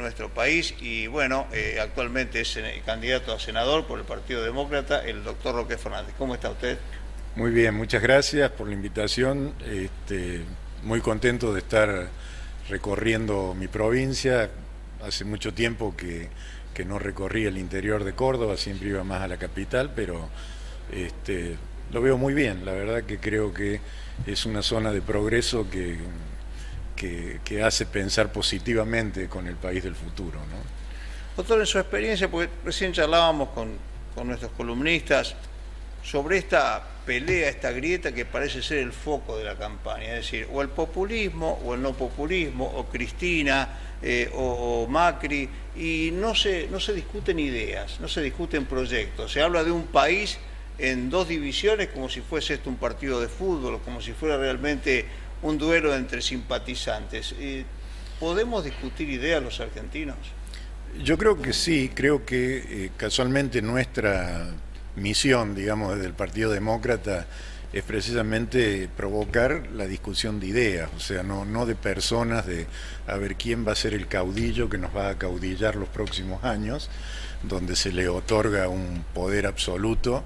nuestro país y bueno, actualmente es candidato a senador por el Partido Demócrata, el doctor Roque Fernández. ¿Cómo está usted? Muy bien, muchas gracias por la invitación. Muy contento de estar recorriendo mi provincia. Hace mucho tiempo que no recorrí el interior de Córdoba, siempre iba más a la capital, pero lo veo muy bien. La verdad que creo que es una zona de progreso que hace pensar positivamente con el país del futuro, ¿no? Doctor, en su experiencia, porque recién charlábamos con nuestros columnistas sobre esta pelea, esta grieta que parece ser el foco de la campaña, es decir, o el populismo o el no populismo, o Cristina o Macri, y no se discuten ideas, no se discuten proyectos, se habla de un país en dos divisiones como si fuese esto un partido de fútbol, como si fuera realmente un duelo entre simpatizantes. ¿Podemos discutir ideas los argentinos? Yo creo que sí, creo que casualmente nuestra misión, digamos, desde el Partido Demócrata es precisamente provocar la discusión de ideas, o sea, no de personas, de a ver quién va a ser el caudillo que nos va a caudillar los próximos años, donde se le otorga un poder absoluto.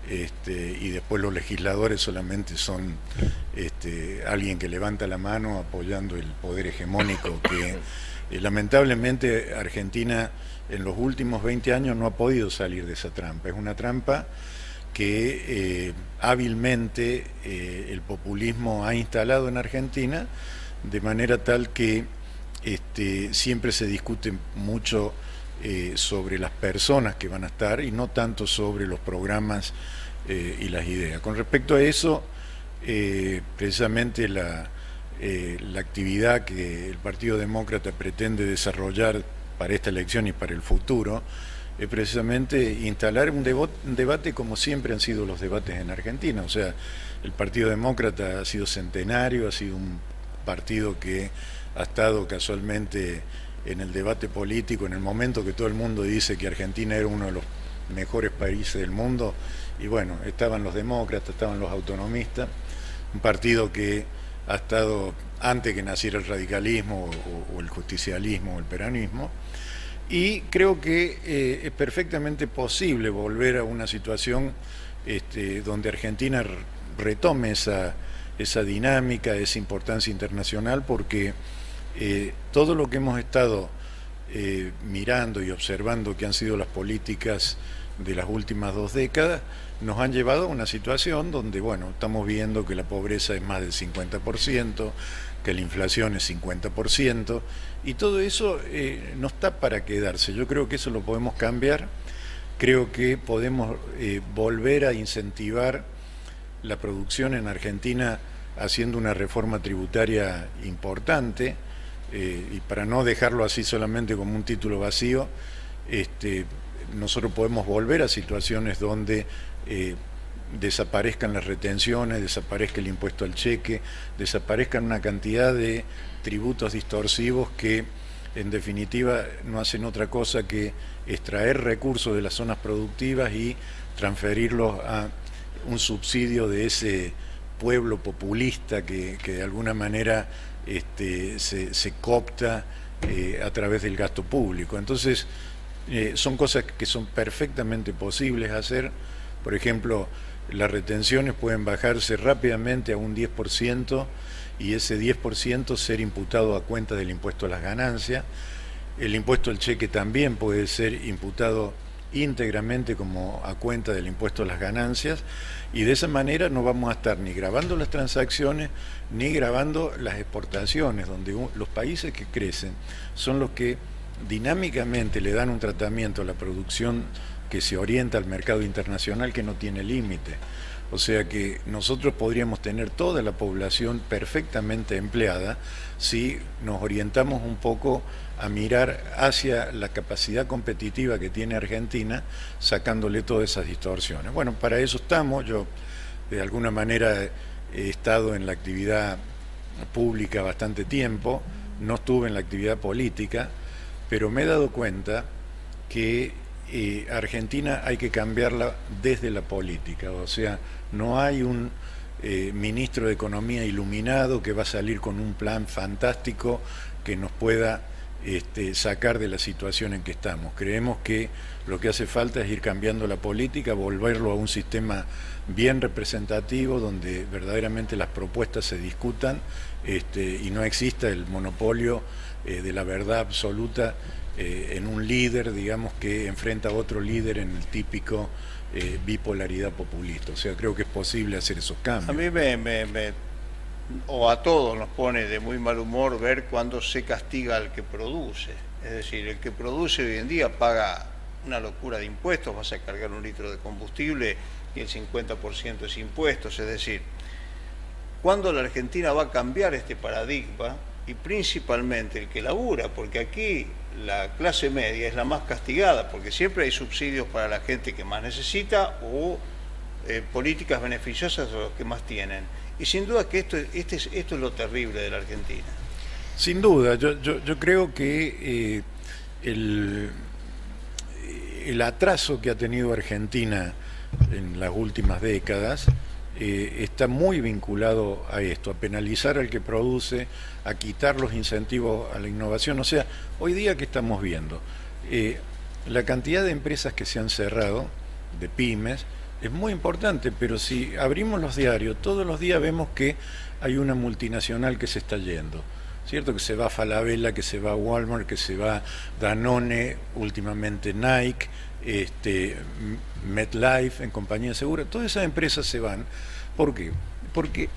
Y después los legisladores solamente son alguien que levanta la mano apoyando el poder hegemónico que lamentablemente Argentina en los últimos 20 años no ha podido salir de esa trampa. Es una trampa que hábilmente el populismo ha instalado en Argentina, de manera tal que siempre se discute mucho sobre las personas que van a estar y no tanto sobre los programas y las ideas. Con respecto a eso, precisamente la actividad que el Partido Demócrata pretende desarrollar para esta elección y para el futuro es precisamente instalar un debate como siempre han sido los debates en Argentina. O sea, el Partido Demócrata ha sido centenario, ha sido un partido que ha estado casualmente en el debate político en el momento que todo el mundo dice que Argentina era uno de los mejores países del mundo, y bueno, estaban los demócratas, estaban los autonomistas, un partido que ha estado antes que naciera el radicalismo o el justicialismo o el peronismo, y creo que es perfectamente posible volver a una situación donde Argentina retome esa dinámica, esa importancia internacional, porque todo lo que hemos estado mirando y observando que han sido las políticas de las últimas 2 décadas nos han llevado a una situación donde, bueno, estamos viendo que la pobreza es más del 50%, que la inflación es 50%, y todo eso no está para quedarse. Yo creo que eso lo podemos cambiar, creo que podemos volver a incentivar la producción en Argentina haciendo una reforma tributaria importante, y para no dejarlo así solamente como un título vacío, nosotros podemos volver a situaciones donde desaparezcan las retenciones, desaparezca el impuesto al cheque, desaparezcan una cantidad de tributos distorsivos que en definitiva no hacen otra cosa que extraer recursos de las zonas productivas y transferirlos a un subsidio de ese pueblo populista que de alguna manera se coopta a través del gasto público. Entonces, son cosas que son perfectamente posibles hacer. Por ejemplo, las retenciones pueden bajarse rápidamente a un 10% y ese 10% ser imputado a cuenta del impuesto a las ganancias. El impuesto al cheque también puede ser imputado íntegramente como a cuenta del impuesto a las ganancias, y de esa manera no vamos a estar ni grabando las transacciones ni grabando las exportaciones, donde los países que crecen son los que dinámicamente le dan un tratamiento a la producción que se orienta al mercado internacional que no tiene límite. O sea que nosotros podríamos tener toda la población perfectamente empleada si nos orientamos un poco a mirar hacia la capacidad competitiva que tiene Argentina, sacándole todas esas distorsiones. Bueno, para eso estamos. Yo de alguna manera he estado en la actividad pública bastante tiempo, no estuve en la actividad política, pero me he dado cuenta que Argentina hay que cambiarla desde la política. O sea, no hay un ministro de Economía iluminado que va a salir con un plan fantástico que nos pueda sacar de la situación en que estamos. Creemos que lo que hace falta es ir cambiando la política, volverlo a un sistema bien representativo, donde verdaderamente las propuestas se discutan y no exista el monopolio de la verdad absoluta en un líder, digamos, que enfrenta a otro líder en el típico bipolaridad populista. O sea, creo que es posible hacer esos cambios. A mí o a todos nos pone de muy mal humor ver cuando se castiga al que produce. Es decir, el que produce hoy en día paga una locura de impuestos, vas a cargar un litro de combustible y el 50% es impuestos. Es decir, ¿cuándo la Argentina va a cambiar este paradigma? Y principalmente el que labura, porque aquí la clase media es la más castigada, porque siempre hay subsidios para la gente que más necesita o políticas beneficiosas a los que más tienen. Y sin duda que esto es lo terrible de la Argentina. Sin duda, yo creo que el atraso que ha tenido Argentina en las últimas décadas está muy vinculado a esto, a penalizar al que produce, a quitar los incentivos a la innovación. O sea, hoy día, ¿qué estamos viendo? La cantidad de empresas que se han cerrado, de pymes, es muy importante, pero si abrimos los diarios, todos los días vemos que hay una multinacional que se está yendo, ¿cierto? Que se va Falabella, que se va Walmart, que se va Danone, últimamente Nike, MetLife en compañía segura. Todas esas empresas se van. ¿Por qué? Porque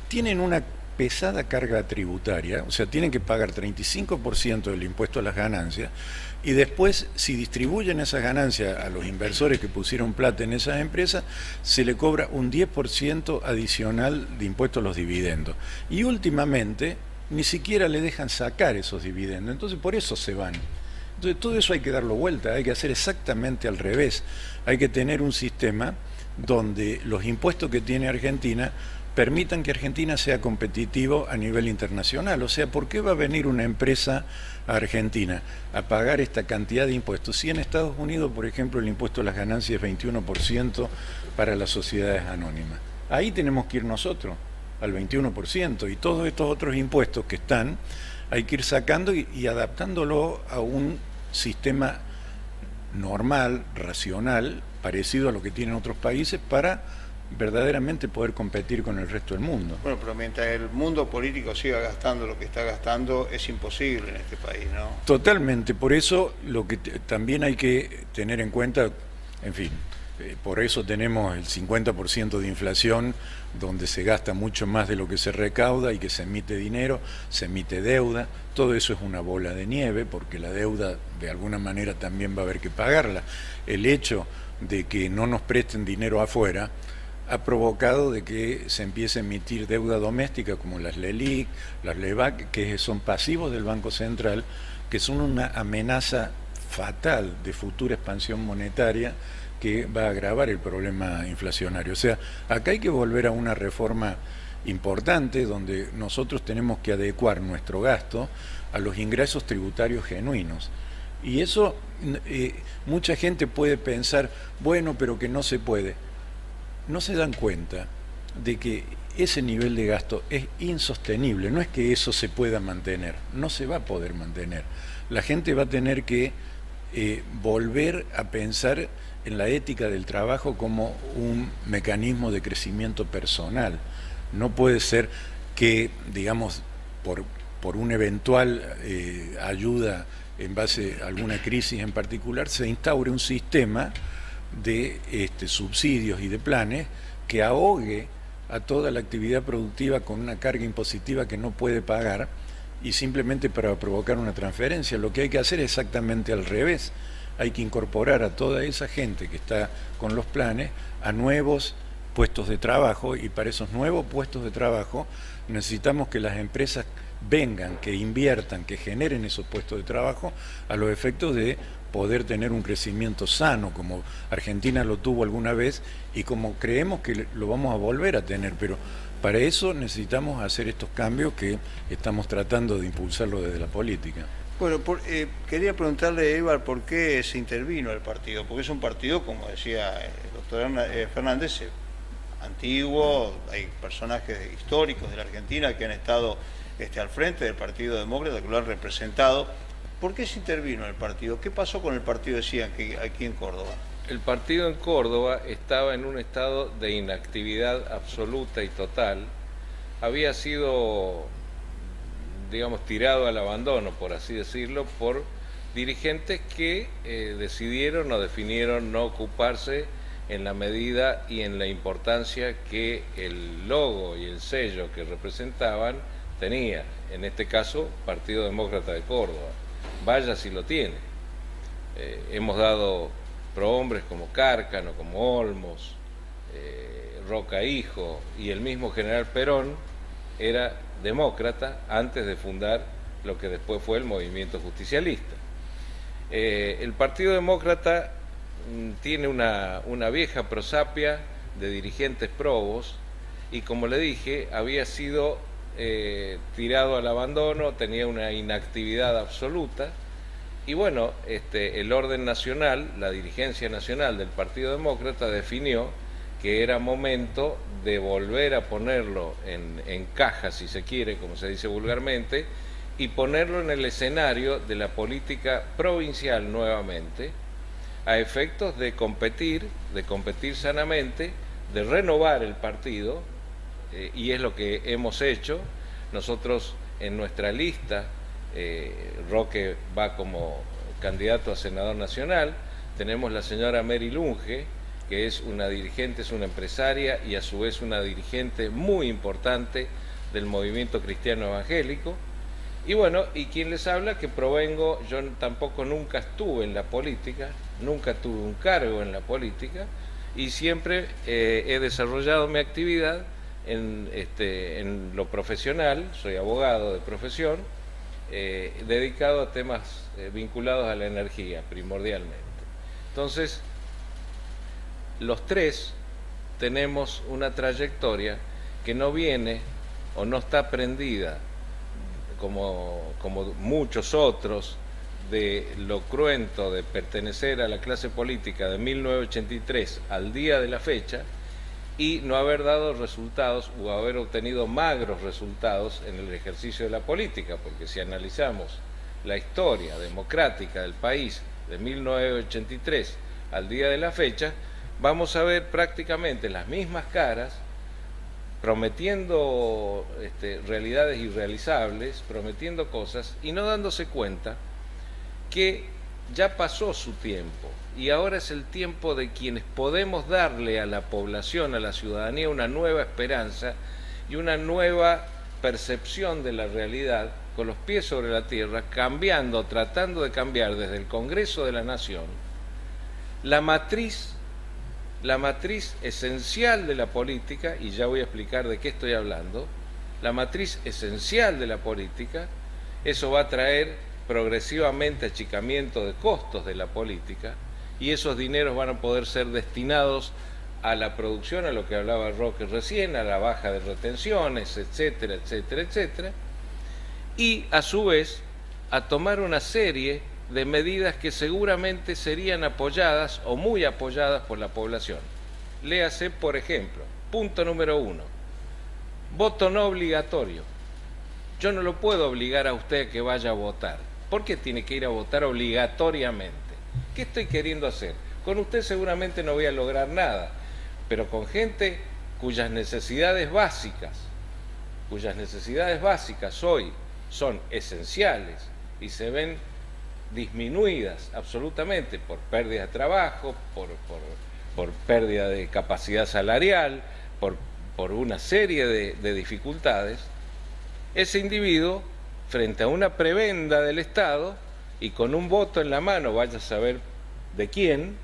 tienen una pesada carga tributaria, o sea, tienen que pagar 35% del impuesto a las ganancias, y después, si distribuyen esas ganancias a los inversores que pusieron plata en esas empresas, se le cobra un 10% adicional de impuesto a los dividendos. Y últimamente, ni siquiera le dejan sacar esos dividendos, entonces por eso se van. Entonces todo eso hay que darlo vuelta, hay que hacer exactamente al revés. Hay que tener un sistema donde los impuestos que tiene Argentina permitan que Argentina sea competitivo a nivel internacional. O sea, ¿por qué va a venir una empresa a Argentina a pagar esta cantidad de impuestos? Si en Estados Unidos, por ejemplo, el impuesto a las ganancias es 21% para las sociedades anónimas. Ahí tenemos que ir nosotros, al 21%, y todos estos otros impuestos que están, hay que ir sacando y adaptándolo a un sistema normal, racional, parecido a lo que tienen otros países, para verdaderamente poder competir con el resto del mundo. Bueno, pero mientras el mundo político siga gastando lo que está gastando, es imposible en este país, ¿no? Totalmente, por eso lo que también hay que tener en cuenta, en fin, por eso tenemos el 50% de inflación, donde se gasta mucho más de lo que se recauda y que se emite dinero, se emite deuda. Todo eso es una bola de nieve, porque la deuda de alguna manera también va a haber que pagarla. El hecho de que no nos presten dinero afuera ha provocado de que se empiece a emitir deuda doméstica, como las LELIQ, las LEVAC, que son pasivos del Banco Central, que son una amenaza fatal de futura expansión monetaria que va a agravar el problema inflacionario. O sea, acá hay que volver a una reforma importante, donde nosotros tenemos que adecuar nuestro gasto a los ingresos tributarios genuinos. Y eso, mucha gente puede pensar, bueno, pero que no se puede. No se dan cuenta de que ese nivel de gasto es insostenible. No es que eso se pueda mantener, no se va a poder mantener. La gente va a tener que volver a pensar en la ética del trabajo como un mecanismo de crecimiento personal. No puede ser que, digamos, por una eventual ayuda en base a alguna crisis en particular, se instaure un sistema de subsidios y de planes que ahogue a toda la actividad productiva con una carga impositiva que no puede pagar, y simplemente para provocar una transferencia. Lo que hay que hacer es exactamente al revés. Hay que incorporar a toda esa gente que está con los planes a nuevos puestos de trabajo, y para esos nuevos puestos de trabajo necesitamos que las empresas vengan, que inviertan, que generen esos puestos de trabajo a los efectos de poder tener un crecimiento sano, como Argentina lo tuvo alguna vez y como creemos que lo vamos a volver a tener. Pero para eso necesitamos hacer estos cambios que estamos tratando de impulsarlo desde la política. Bueno, quería preguntarle, Eibar, ¿por qué se intervino el partido? Porque es un partido, como decía el doctor Fernández, antiguo, hay personajes históricos de la Argentina que han estado al frente del Partido Demócrata, que lo han representado, ¿Por qué se intervino el partido? ¿Qué pasó con el partido, decían, que aquí en Córdoba? El partido en Córdoba estaba en un estado de inactividad absoluta y total. Había sido, digamos, tirado al abandono, por así decirlo, por dirigentes que decidieron o definieron no ocuparse en la medida y en la importancia que el logo y el sello que representaban tenía. En este caso, Partido Demócrata de Córdoba. Vaya si lo tiene. Hemos dado prohombres como Cárcano, como Olmos, Roca Hijo, y el mismo general Perón era demócrata antes de fundar lo que después fue el movimiento justicialista. El Partido Demócrata tiene una vieja prosapia de dirigentes probos y, como le dije, había sido tirado al abandono, tenía una inactividad absoluta. Y bueno, el orden nacional, la dirigencia nacional del Partido Demócrata definió que era momento de volver a ponerlo en caja, si se quiere, como se dice vulgarmente, y ponerlo en el escenario de la política provincial nuevamente, a efectos de competir sanamente, de renovar el partido, y es lo que hemos hecho. Nosotros en nuestra lista, Roque va como candidato a senador nacional, tenemos la señora Mary Lunge, que es una dirigente, es una empresaria y a su vez una dirigente muy importante del movimiento cristiano evangélico. Y bueno, y quien les habla, que provengo, yo tampoco nunca estuve en la política, nunca tuve un cargo en la política y siempre he desarrollado mi actividad en lo profesional, soy abogado de profesión, dedicado a temas vinculados a la energía primordialmente. Entonces, los tres tenemos una trayectoria que no viene o no está prendida como muchos otros de lo cruento de pertenecer a la clase política de 1983 al día de la fecha y no haber dado resultados o haber obtenido magros resultados en el ejercicio de la política, porque si analizamos la historia democrática del país de 1983 al día de la fecha, vamos a ver prácticamente las mismas caras prometiendo realidades irrealizables, prometiendo cosas y no dándose cuenta que ya pasó su tiempo y ahora es el tiempo de quienes podemos darle a la población, a la ciudadanía, una nueva esperanza y una nueva percepción de la realidad con los pies sobre la tierra, cambiando, tratando de cambiar desde el Congreso de la Nación la matriz esencial de la política, y ya voy a explicar de qué estoy hablando, la matriz esencial de la política. Eso va a traer progresivamente achicamiento de costos de la política y esos dineros van a poder ser destinados a la producción, a lo que hablaba Roque recién, a la baja de retenciones, etcétera, etcétera, etcétera, y a su vez a tomar una serie de medidas que seguramente serían apoyadas o muy apoyadas por la población. Léase, por ejemplo, punto número 1, voto no obligatorio. Yo no lo puedo obligar a usted a que vaya a votar. ¿Por qué tiene que ir a votar obligatoriamente? ¿Qué estoy queriendo hacer? Con usted seguramente no voy a lograr nada, pero con gente cuyas necesidades básicas hoy son esenciales y se ven disminuidas absolutamente por pérdida de trabajo, por pérdida de capacidad salarial, por una serie de dificultades, ese individuo, frente a una prebenda del Estado y con un voto en la mano, vaya a saber de quién,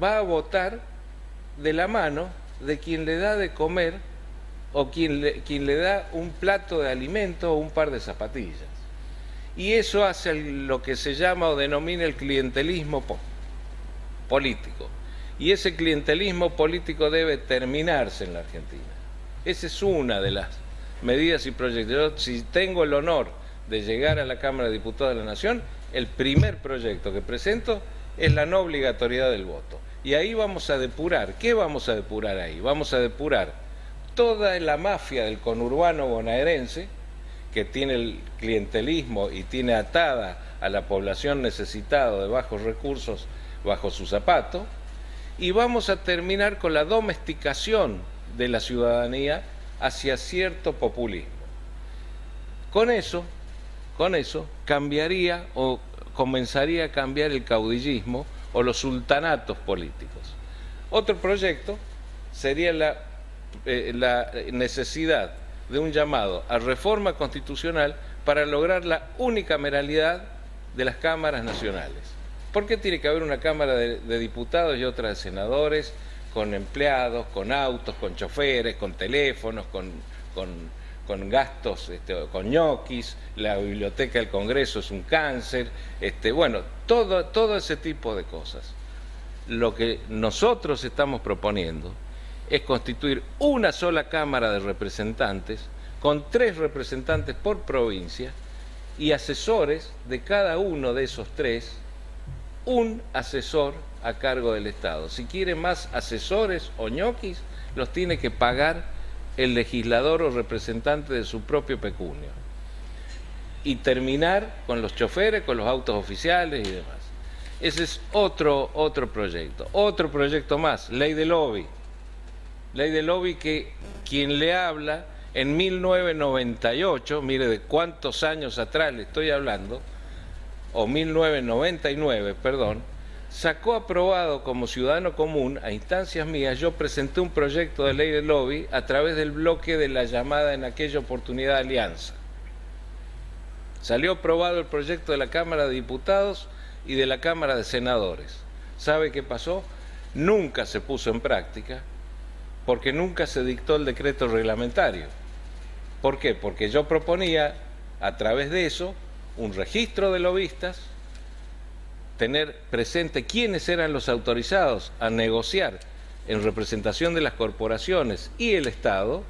va a votar de la mano de quien le da de comer o quien le da un plato de alimento o un par de zapatillas. Y eso hace lo que se llama o denomina el clientelismo político. Y ese clientelismo político debe terminarse en la Argentina. Esa es una de las medidas y proyectos. Yo, si tengo el honor de llegar a la Cámara de Diputados de la Nación, el primer proyecto que presento es la no obligatoriedad del voto. Y ahí vamos a depurar. ¿Qué vamos a depurar ahí? Vamos a depurar toda la mafia del conurbano bonaerense que tiene el clientelismo y tiene atada a la población necesitada de bajos recursos bajo su zapato, y vamos a terminar con la domesticación de la ciudadanía hacia cierto populismo. Con eso cambiaría o comenzaría a cambiar el caudillismo o los sultanatos políticos. Otro proyecto sería la necesidad de un llamado a reforma constitucional para lograr la unicameralidad de las cámaras nacionales. ¿Por qué tiene que haber una Cámara de Diputados y otra de Senadores, con empleados, con autos, con choferes, con teléfonos, con gastos, con ñoquis? La biblioteca del Congreso es un cáncer, bueno, todo ese tipo de cosas. Lo que nosotros estamos proponiendo es constituir una sola Cámara de Representantes con 3 representantes por provincia y asesores de cada uno de esos 3, un asesor a cargo del Estado. Si quiere más asesores o ñoquis, los tiene que pagar el legislador o representante de su propio pecunio. Y terminar con los choferes, con los autos oficiales y demás. Ese es otro proyecto. Otro proyecto más, ley de lobby. Ley de lobby que quien le habla en 1998, mire de cuántos años atrás le estoy hablando, o 1999, perdón, sacó aprobado como ciudadano común a instancias mías. Yo presenté un proyecto de ley de lobby a través del bloque de la llamada en aquella oportunidad Alianza. Salió aprobado el proyecto de la Cámara de Diputados y de la Cámara de Senadores. ¿Sabe qué pasó? Nunca se puso en práctica porque nunca se dictó el decreto reglamentario. ¿Por qué? Porque yo proponía a través de eso un registro de lobistas, tener presente quiénes eran los autorizados a negociar en representación de las corporaciones y el Estado,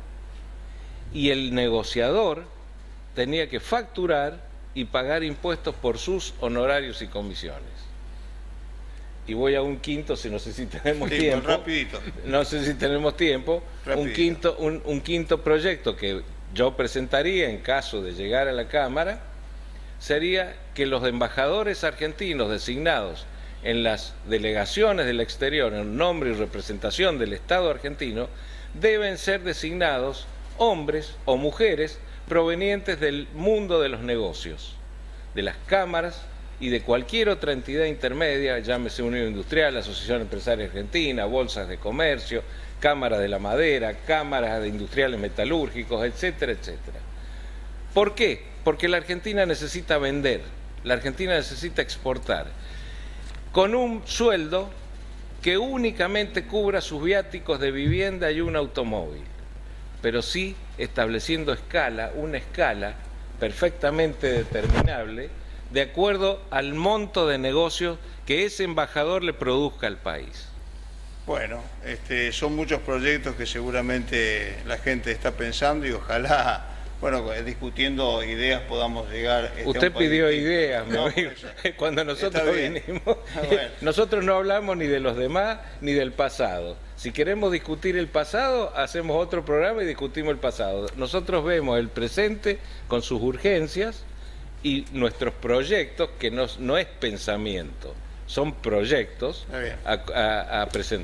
y el negociador tenía que facturar y pagar impuestos por sus honorarios y comisiones. Y voy a un quinto, si no sé si tenemos tiempo. Rapidito. No sé si tenemos tiempo. Un quinto proyecto que yo presentaría en caso de llegar a la Cámara sería que los embajadores argentinos designados en las delegaciones del exterior en nombre y representación del Estado argentino deben ser designados hombres o mujeres provenientes del mundo de los negocios, de las cámaras y de cualquier otra entidad intermedia, llámese Unión Industrial, Asociación Empresaria Argentina, Bolsas de Comercio, Cámara de la Madera, Cámaras de Industriales Metalúrgicos, etcétera, etcétera. ¿Por qué? Porque la Argentina necesita vender, la Argentina necesita exportar, con un sueldo que únicamente cubra sus viáticos de vivienda y un automóvil, pero sí estableciendo una escala perfectamente determinable de acuerdo al monto de negocio que ese embajador le produzca al país. Bueno, son muchos proyectos que seguramente la gente está pensando y ojalá, bueno, discutiendo ideas podamos llegar. Usted pidió ideas, mi amigo. Cuando nosotros vinimos, bueno, nosotros no hablamos ni de los demás ni del pasado. Si queremos discutir el pasado, hacemos otro programa y discutimos el pasado. Nosotros vemos el presente con sus urgencias y nuestros proyectos, que no es pensamiento, son proyectos a presentar.